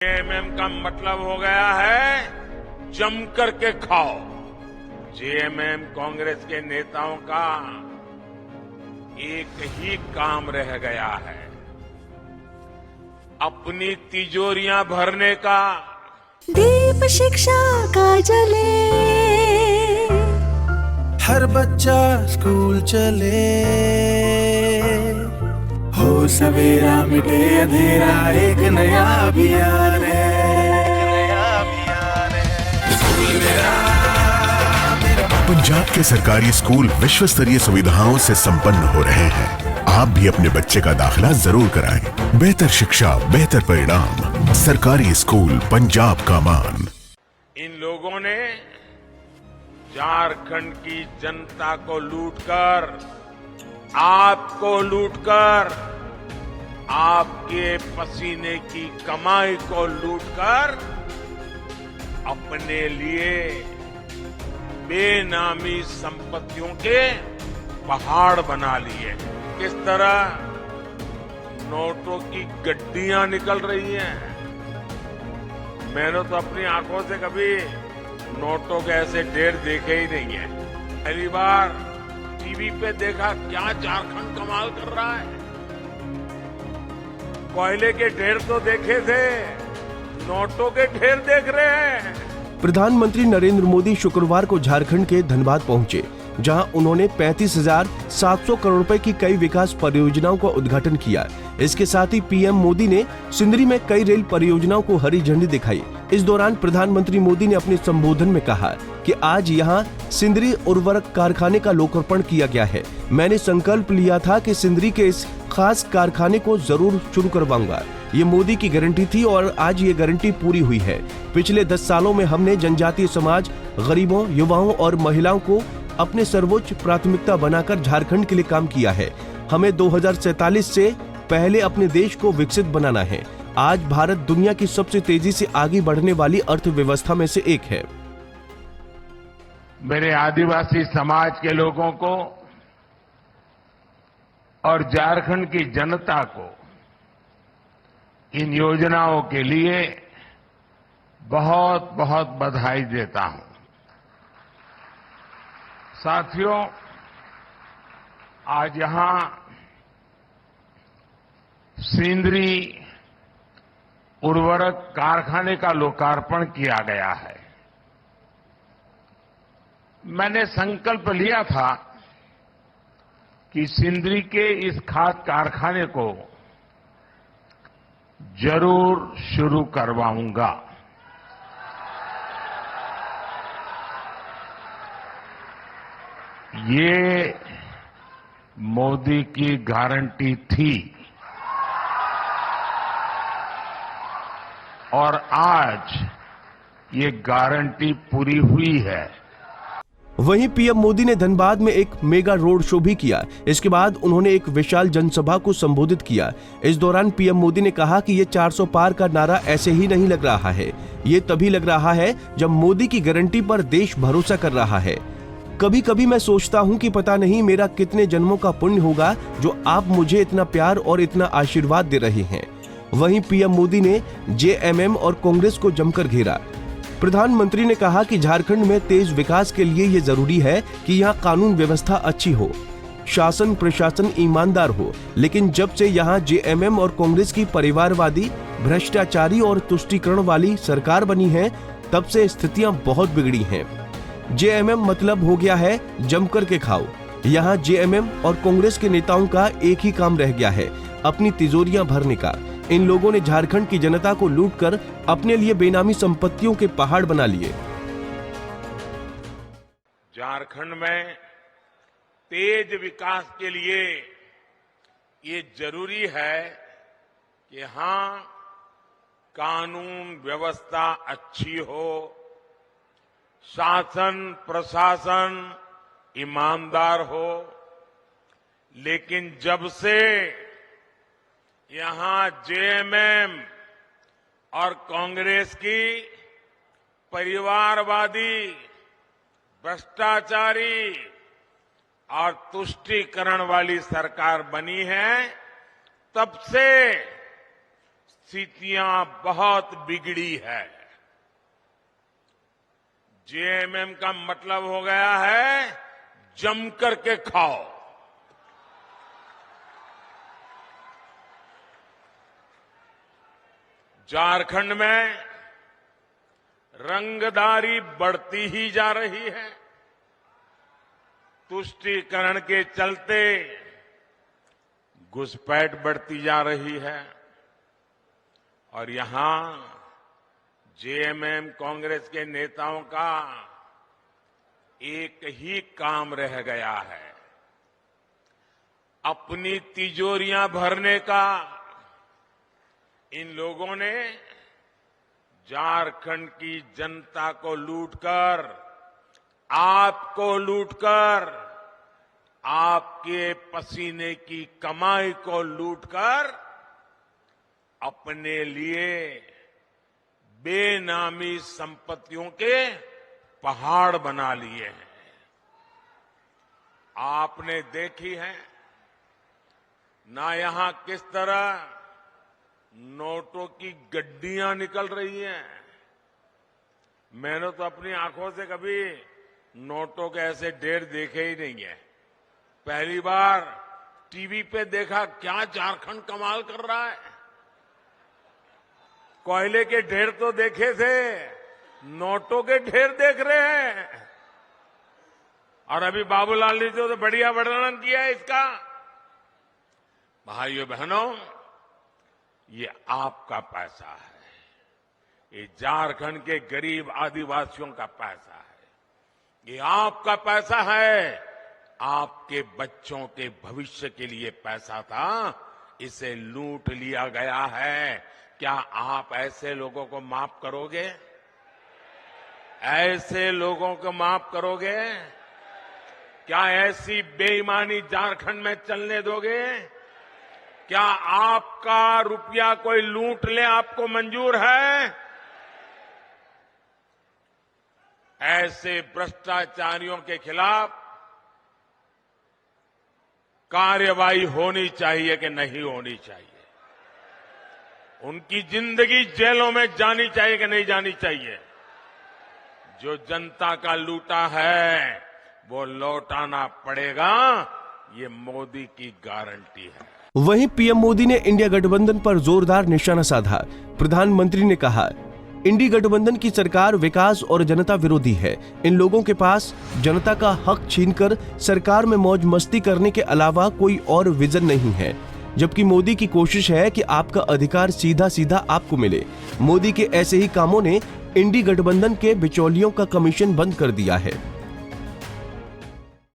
JMM का मतलब हो गया है जम करके खाओ। जेएमएम कांग्रेस के नेताओं का एक ही काम रह गया है, अपनी तिजोरियां भरने का। दीप शिक्षा का जले, हर बच्चा स्कूल चले, हो सवेरा मिटे अंधेरा, एक नया अभियान है। पंजाब के सरकारी स्कूल विश्व स्तरीय सुविधाओं से संपन्न हो रहे हैं। आप भी अपने बच्चे का दाखिला जरूर कराएं। बेहतर शिक्षा, बेहतर परिणाम, सरकारी स्कूल पंजाब का मान। इन लोगों ने झारखंड की जनता को लूटकर, आपको लूटकर, आपके पसीने की कमाई को लूटकर अपने लिए बेनामी संपत्तियों के पहाड़ बना लिए। किस तरह नोटों की गड्डियां निकल रही हैं। मैंने तो अपनी आंखों से कभी नोटों के ऐसे ढेर देखे ही नहीं है। पहली बार टीवी पे देखा, क्या झारखंड कमाल कर रहा है। कोयले के ढेर तो देखे थे, नोटों के ढेर देख रहे हैं। प्रधानमंत्री नरेंद्र मोदी शुक्रवार को झारखंड के धनबाद पहुंचे, जहां उन्होंने 35,700 करोड़ रुपए की कई विकास परियोजनाओं का उद्घाटन किया। इसके साथ ही पीएम मोदी ने सिंदरी में कई रेल परियोजनाओं को हरी झंडी दिखाई। इस दौरान प्रधानमंत्री मोदी ने अपने संबोधन में कहा कि आज यहां सिंदरी उर्वरक कारखाने का लोकार्पण किया गया है। मैंने संकल्प लिया था कि सिंदरी के इस खास कारखाने को जरूर शुरू करवाऊंगा। ये मोदी की गारंटी थी और आज ये गारंटी पूरी हुई है। पिछले 10 सालों में हमने जनजातीय समाज, गरीबों, युवाओं और महिलाओं को अपने सर्वोच्च प्राथमिकता बनाकर झारखंड के लिए काम किया है। हमें 2047 से पहले अपने देश को विकसित बनाना है। आज भारत दुनिया की सबसे तेजी से आगे बढ़ने वाली अर्थव्यवस्था में से एक है। मेरे आदिवासी समाज के लोगों को और झारखंड की जनता को इन योजनाओं के लिए बहुत बहुत बधाई देता हूं। साथियों, आज यहां सिंदरी उर्वरक कारखाने का लोकार्पण किया गया है। मैंने संकल्प लिया था कि सिंदरी के इस खाद कारखाने को जरूर शुरू करवाऊंगा। ये मोदी की गारंटी थी और आज ये गारंटी पूरी हुई है। वहीं पीएम मोदी ने धनबाद में एक मेगा रोड शो भी किया। इसके बाद उन्होंने एक विशाल जनसभा को संबोधित किया। इस दौरान पीएम मोदी ने कहा कि ये 400 पार का नारा ऐसे ही नहीं लग रहा है, ये तभी लग रहा है जब मोदी की गारंटी पर देश भरोसा कर रहा है। कभी कभी मैं सोचता हूँ कि पता नहीं मेरा कितने जन्मों का पुण्य होगा जो आप मुझे इतना प्यार और इतना आशीर्वाद दे रहे हैं। वहीं पीएम मोदी ने जेएमएम और कांग्रेस को जमकर घेरा। प्रधानमंत्री ने कहा कि झारखंड में तेज विकास के लिए ये जरूरी है कि यहाँ कानून व्यवस्था अच्छी हो, शासन प्रशासन ईमानदार हो। लेकिन जब से यहाँ जेएमएम और कांग्रेस की परिवारवादी, भ्रष्टाचारी और तुष्टीकरण वाली सरकार बनी है, तब से स्थितियां बहुत बिगड़ी हैं। जेएमएम मतलब हो गया है जमकर के खाओ। यहाँ जेएमएम और कांग्रेस के नेताओं का एक ही काम रह गया है, अपनी तिजोरियां भरने का। इन लोगों ने झारखंड की जनता को लूटकर अपने लिए बेनामी संपत्तियों के पहाड़ बना लिए। झारखंड में तेज विकास के लिए ये जरूरी है कि यहां कानून व्यवस्था अच्छी हो, शासन प्रशासन ईमानदार हो। लेकिन जब से यहां जेएमएम और कांग्रेस की परिवारवादी, भ्रष्टाचारी और तुष्टीकरण वाली सरकार बनी है, तब से स्थितियां बहुत बिगड़ी है। जेएमएम का मतलब हो गया है जम करके खाओ। झारखंड में रंगदारी बढ़ती ही जा रही है। तुष्टीकरण के चलते घुसपैठ बढ़ती जा रही है और यहां जेएमएम कांग्रेस के नेताओं का एक ही काम रह गया है, अपनी तिजोरियां भरने का। इन लोगों ने झारखंड की जनता को लूटकर, आपको लूटकर, आपके पसीने की कमाई को लूटकर अपने लिए बेनामी संपत्तियों के पहाड़ बना लिए हैं। आपने देखी है ना यहां किस तरह नोटों की गड्डियां निकल रही हैं। मैंने तो अपनी आंखों से कभी नोटों के ऐसे ढेर देखे ही नहीं है। पहली बार टीवी पे देखा, क्या झारखंड कमाल कर रहा है। कोयले के ढेर तो देखे थे, नोटों के ढेर देख रहे हैं। और अभी बाबूलाल ने तो बढ़िया वर्णन किया है इसका। भाइयों बहनों, ये आपका पैसा है, ये झारखंड के गरीब आदिवासियों का पैसा है, ये आपका पैसा है। आपके बच्चों के भविष्य के लिए पैसा था, इसे लूट लिया गया है। क्या आप ऐसे लोगों को माफ करोगे? ऐसे लोगों को माफ करोगे? क्या ऐसी बेईमानी झारखंड में चलने दोगे? क्या आपका रुपया कोई लूट ले आपको मंजूर है? ऐसे भ्रष्टाचारियों के खिलाफ कार्रवाई होनी चाहिए कि नहीं होनी चाहिए? उनकी जिंदगी जेलों में जानी चाहिए कि नहीं जानी चाहिए? जो जनता का लूटा है वो लौटाना पड़ेगा, ये मोदी की गारंटी है। वहीं पीएम मोदी ने इंडिया गठबंधन पर जोरदार निशाना साधा। प्रधानमंत्री ने कहा, इंडी गठबंधन की सरकार विकास और जनता विरोधी है। इन लोगों के पास जनता का हक छीनकर सरकार में मौज मस्ती करने के अलावा कोई और विजन नहीं है, जबकि मोदी की कोशिश है कि आपका अधिकार सीधा सीधा आपको मिले। मोदी के ऐसे ही कामों ने इंडी गठबंधन के बिचौलियों का कमीशन बंद कर दिया है।